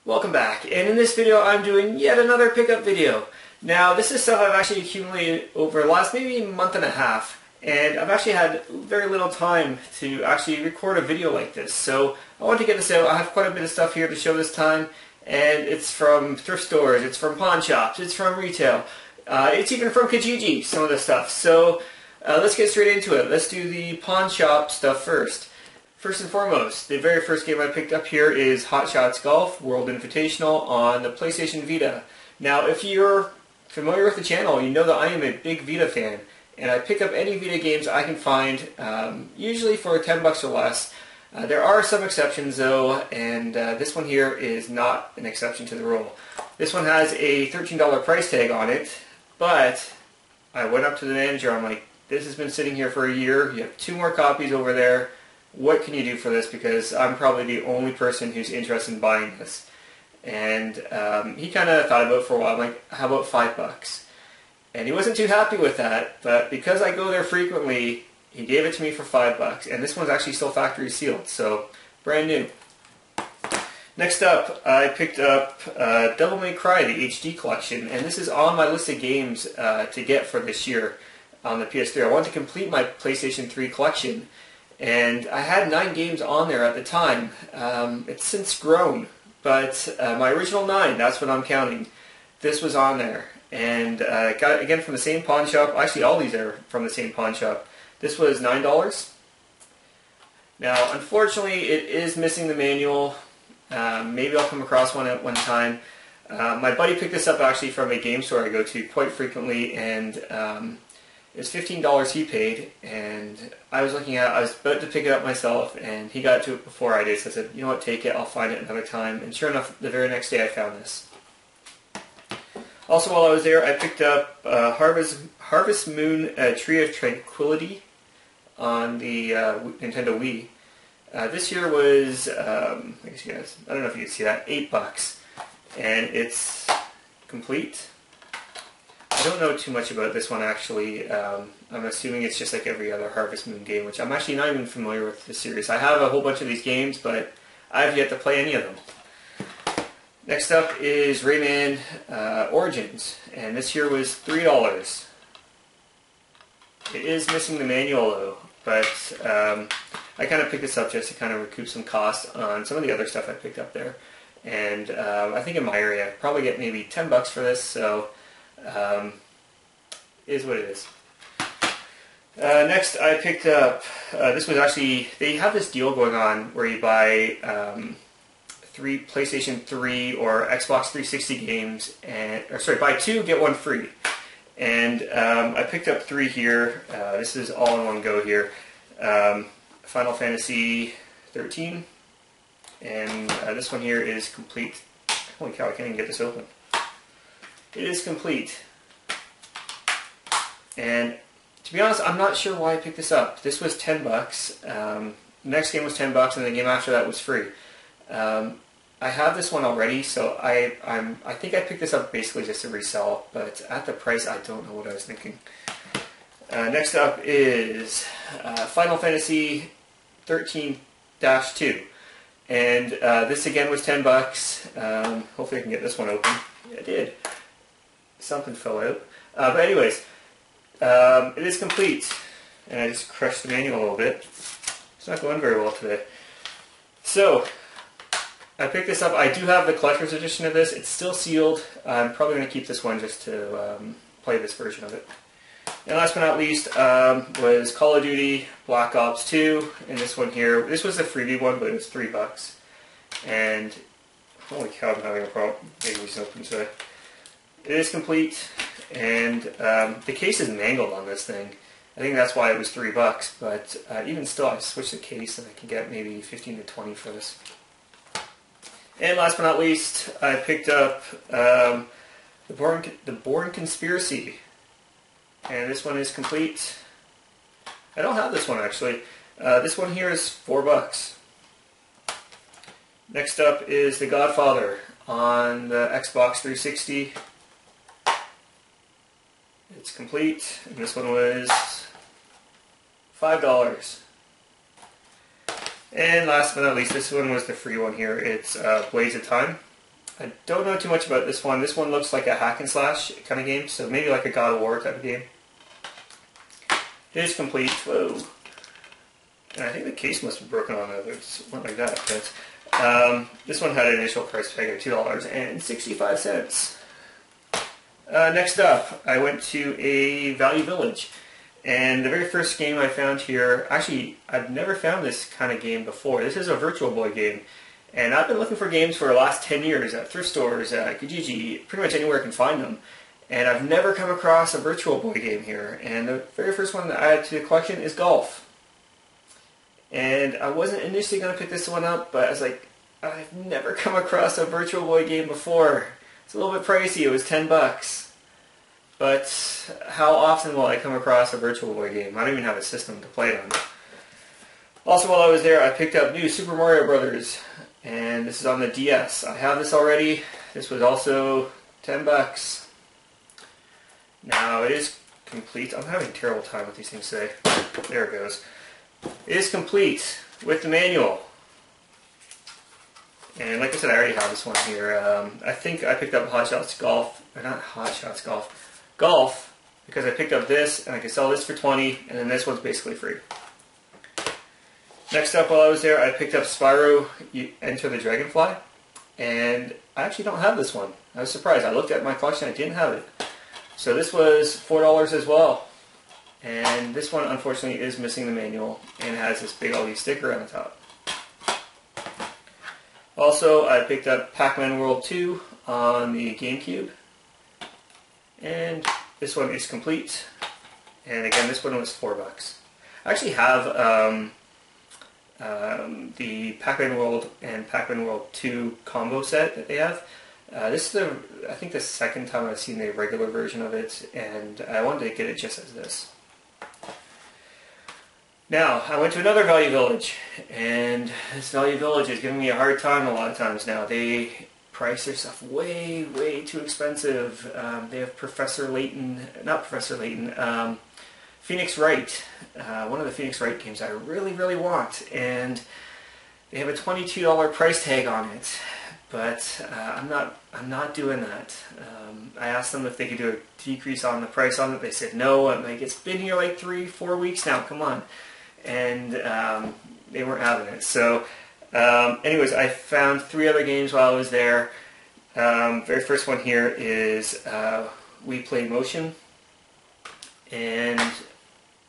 Welcome back, and in this video I'm doing yet another pickup video. Now this is stuff I've actually accumulated over the last maybe month and a half, and I've actually had very little time to actually record a video like this, so I want to get this out. I have quite a bit of stuff here to show this time, and it's from thrift stores, it's from pawn shops, it's from retail, it's even from Kijiji, some of the stuff. So let's get straight into it. Let's do the pawn shop stuff first. First and foremost, the very first game I picked up here is Hot Shots Golf World Invitational on the PlayStation Vita. Now, if you're familiar with the channel, you know that I am a big Vita fan, and I pick up any Vita games I can find, usually for 10 bucks or less. There are some exceptions though, and this one here is not an exception to the rule. This one has a $13 price tag on it, but I went up to the manager, I'm like, this has been sitting here for a year, you have 2 more copies over there. What can you do for this? Because I'm probably the only person who's interested in buying this. And he kind of thought about it for a while. I'm like, how about $5? And he wasn't too happy with that, but because I go there frequently, he gave it to me for $5. And this one's actually still factory sealed, so brand new. Next up, I picked up Devil May Cry, the HD collection, and this is on my list of games to get for this year on the PS3. I wanted to complete my PlayStation 3 collection. And I had 9 games on there at the time. It's since grown, but my original 9, that's what I'm counting. This was on there. And I got it again from the same pawn shop. Actually, all these are from the same pawn shop. This was $9. Now, unfortunately, it is missing the manual. Maybe I'll come across one at one time. My buddy picked this up actually from a game store I go to quite frequently, and it's $15 he paid, and I was looking at it, I was about to pick it up myself, and he got to it before I did, so I said, you know what, take it, I'll find it another time, and sure enough, the very next day I found this. Also, while I was there, I picked up Harvest Moon Tree of Tranquility on the Nintendo Wii. This here was, I don't know if you can see that, $8, and it's complete. I don't know too much about this one actually. I'm assuming it's just like every other Harvest Moon game, which I'm actually not even familiar with the series. I have a whole bunch of these games, but I have yet to play any of them. Next up is Rayman Origins, and this here was $3. It is missing the manual though, but I kind of picked this up just to kind of recoup some costs on some of the other stuff I picked up there. And I think in my area, I'd probably get maybe 10 bucks for this, so is what it is. Next I picked up, this was actually, they have this deal going on where you buy 3 PlayStation 3 or Xbox 360 games, and, or sorry, buy 2, get 1 free. And I picked up 3 here. This is all in one go here. Final Fantasy 13, and this one here is complete. Holy cow, I can't even get this open. It is complete. And to be honest, I'm not sure why I picked this up. This was 10 bucks. The next game was 10 bucks, and the game after that was free. I have this one already, so I think I picked this up basically just to resell, but at the price, I don't know what I was thinking. Next up is Final Fantasy 13-2. And this again was 10 bucks. Hopefully I can get this one open. Yeah, I did. Something fell out. But anyways, it is complete. And I just crushed the manual a little bit. It's not going very well today. So, I picked this up. I do have the collector's edition of this. It's still sealed. I'm probably going to keep this one just to play this version of it. And last but not least was Call of Duty Black Ops 2. And this one here, this was a freebie one, but it was $3. And holy cow, I'm having a problem. Maybe we just open today. It is complete, and the case is mangled on this thing. I think that's why it was $3, but even still, I switched the case and I can get maybe 15 to 20 for this. And last but not least, I picked up the Bourne Conspiracy, and this one is complete. I don't have this one actually. This one here is $4. Next up is The Godfather on the Xbox 360. It's complete, and this one was $5. And last but not least, this one was the free one here. It's Blades of Time. I don't know too much about this one. This one looks like a hack and slash kind of game, so maybe like a God of War type of game. It is complete. Whoa. And I think the case must have broken on it. It went like that. But this one had an initial price tag of $2.65. Next up, I went to a Value Village. And the very first game I found here, actually, I've never found this kind of game before. This is a Virtual Boy game. And I've been looking for games for the last 10 years at thrift stores, at Kijiji, pretty much anywhere I can find them. And I've never come across a Virtual Boy game here. And the very first one that I added to the collection is Golf. And I wasn't initially going to pick this one up, but I was like, I've never come across a Virtual Boy game before. It's a little bit pricey. It was $10. But how often will I come across a Virtual Boy game? I don't even have a system to play it on. Also, while I was there, I picked up New Super Mario Brothers, and this is on the DS. I have this already. This was also $10. Now, it is complete. I'm having a terrible time with these things today. There it goes. It is complete with the manual. And like I said, I already have this one here. I think I picked up Hot Shots Golf, or not Hot Shots Golf, Golf, because I picked up this, and I could sell this for $20, and then this one's basically free. Next up, while I was there, I picked up Spyro Enter the Dragonfly, and I actually don't have this one. I was surprised. I looked at my collection, I didn't have it. So this was $4 as well. And this one, unfortunately, is missing the manual, and has this big ugly sticker on the top. Also, I picked up Pac-Man World 2 on the GameCube. And this one is complete. And again, this one was $4. I actually have the Pac-Man World and Pac-Man World 2 combo set that they have. This is I think the second time I've seen the regular version of it, and I wanted to get it just as this. Now, I went to another Value Village, and this Value Village is giving me a hard time a lot of times now. They price their stuff way, way too expensive. They have Phoenix Wright, one of the Phoenix Wright games I really, really want, and they have a $22 price tag on it, but I'm not doing that. I asked them if they could do a decrease on the price on it. They said no. I'm like, it's been here like 3-4 weeks now. Come on. And they weren't having it. So anyways, I found 3 other games while I was there. Very first one here is We Play Motion, and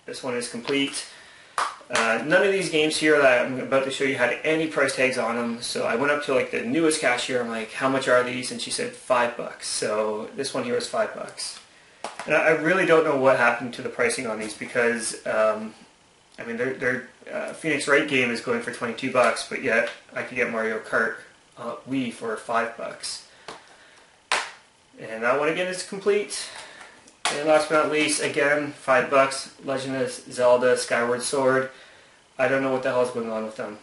this one is complete. None of these games here that I'm about to show you had any price tags on them, so I went up to like the newest cashier. I'm like, how much are these? And she said $5. So this one here is $5. And I really don't know what happened to the pricing on these, because I mean, their Phoenix Wright game is going for $22, but yet I could get Mario Kart Wii for $5. And that one again is complete. And last but not least, again, $5. Legend of Zelda Skyward Sword. I don't know what the hell is going on with them.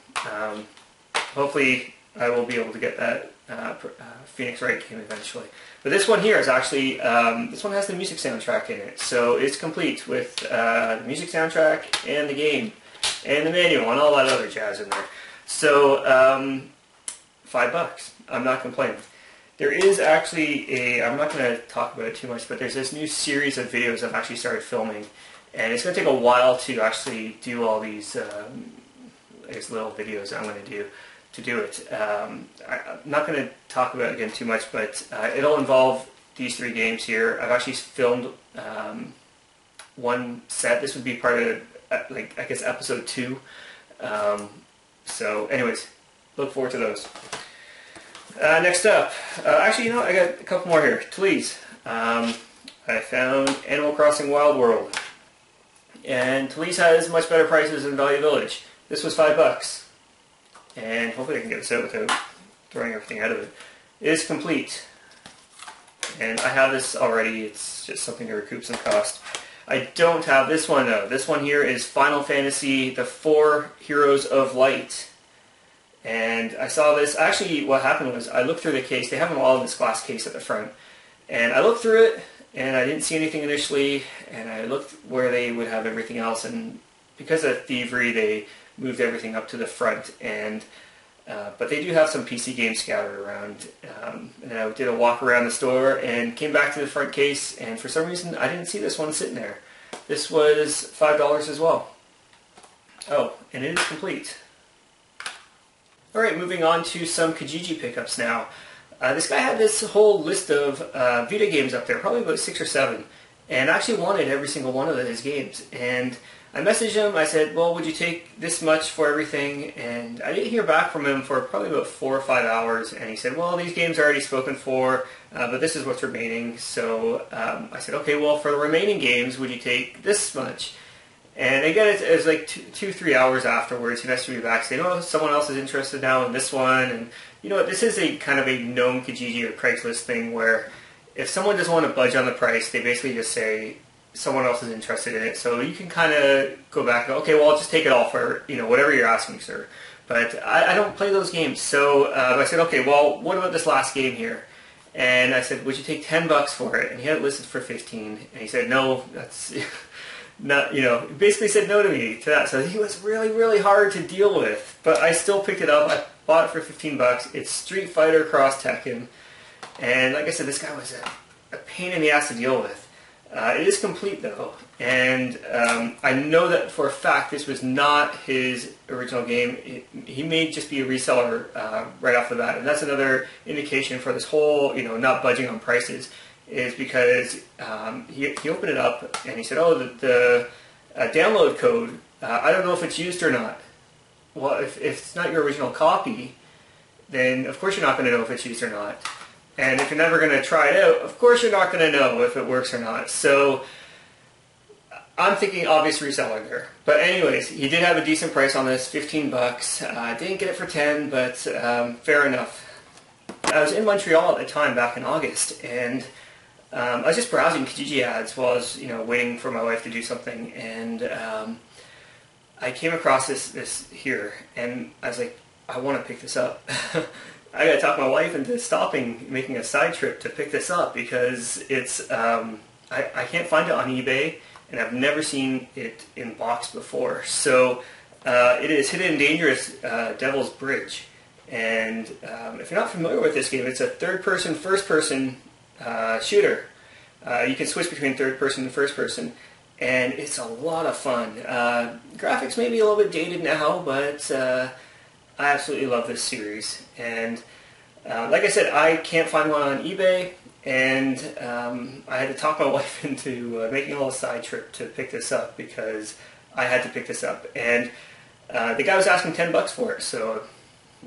Hopefully, I will be able to get that Phoenix Wright game eventually. But this one here is actually, this one has the music soundtrack in it. So it's complete with the music soundtrack and the game and the manual and all that other jazz in there. So $5. I'm not complaining. There is actually I'm not going to talk about it too much, but there's this new series of videos I've actually started filming. And it's going to take a while to actually do all these little videos I'm going to do it. I'm not going to talk about it again too much, but it'll involve these 3 games here. I've actually filmed one set. This would be part of, like, I guess, episode 2. So anyways, look forward to those. Next up, actually, you know, I got a couple more here. Tlees. I found Animal Crossing Wild World. And Tlees has much better prices than Value Village. This was $5. And hopefully I can get this out without throwing everything out of it. It is complete. And I have this already. It's just something to recoup some cost. I don't have this one though. This one here is Final Fantasy, the 4 Heroes of Light. And I saw this. Actually, what happened was I looked through the case. They have them all in this glass case at the front. And I looked through it, and I didn't see anything initially. And I looked where they would have everything else. And because of thievery, they moved everything up to the front. And But they do have some PC games scattered around. And I did a walk around the store and came back to the front case, and for some reason I didn't see this one sitting there. This was $5 as well. Oh, and it is complete. Alright, moving on to some Kijiji pickups now. This guy had this whole list of Vita games up there, probably about 6 or 7, and I actually wanted every single one of his games. And I messaged him, I said, well, would you take this much for everything? And I didn't hear back from him for probably about 4 or 5 hours, and he said, well, these games are already spoken for, but this is what's remaining. So I said, okay, well, for the remaining games, would you take this much? And again, it was like 2-3 hours afterwards, he messaged me back saying, oh, someone else is interested now in this one. And you know what, this is a kind of a known Kijiji or Craigslist thing where if someone doesn't want to budge on the price, they basically just say someone else is interested in it. So you can kind of go back and go, okay, well, I'll just take it all for, you know, whatever you're asking, sir. But I don't play those games. So I said, okay, well, what about this last game here? And I said, would you take $10 for it? And he had it listed for 15. And he said, no, that's... not, you know, basically said no to me to that. So he was really, really hard to deal with. But I still picked it up. I bought it for $15. It's Street Fighter Cross Tekken. And like I said, this guy was a pain in the ass to deal with. It is complete though. And I know that for a fact this was not his original game. He may just be a reseller right off the bat. And that's another indication for this whole, you know, not budging on prices. Is because he opened it up and he said, oh, the download code, I don't know if it's used or not. Well, if it's not your original copy, then of course you're not going to know if it's used or not. And if you're never going to try it out, of course you're not going to know if it works or not. So I'm thinking obvious reseller there. But anyways, he did have a decent price on this, $15. I didn't get it for 10, but fair enough. I was in Montreal at the time back in August, and I was just browsing Kijiji ads while I was, you know, waiting for my wife to do something, and I came across this here, and I was like, I want to pick this up. I got to talk my wife into stopping, making a side trip to pick this up because it's I can't find it on eBay, and I've never seen it in box before. So it is Hidden Dangerous Devil's Bridge, and if you're not familiar with this game, it's a third-person, first-person shooter. You can switch between third person and first person, and it's a lot of fun. Graphics may be a little bit dated now, but I absolutely love this series. And like I said, I can't find one on eBay, and I had to talk my wife into making a little side trip to pick this up because I had to pick this up. And the guy was asking $10 for it, so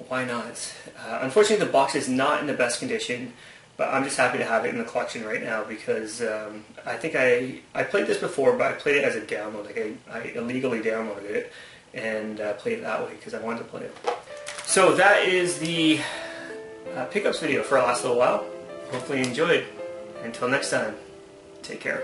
why not? Unfortunately, the box is not in the best condition. But I'm just happy to have it in the collection right now because I think I played this before, but I played it as a download. Like I illegally downloaded it and played it that way because I wanted to play it. So that is the pickups video for our last little while. Hopefully you enjoyed. Until next time, take care.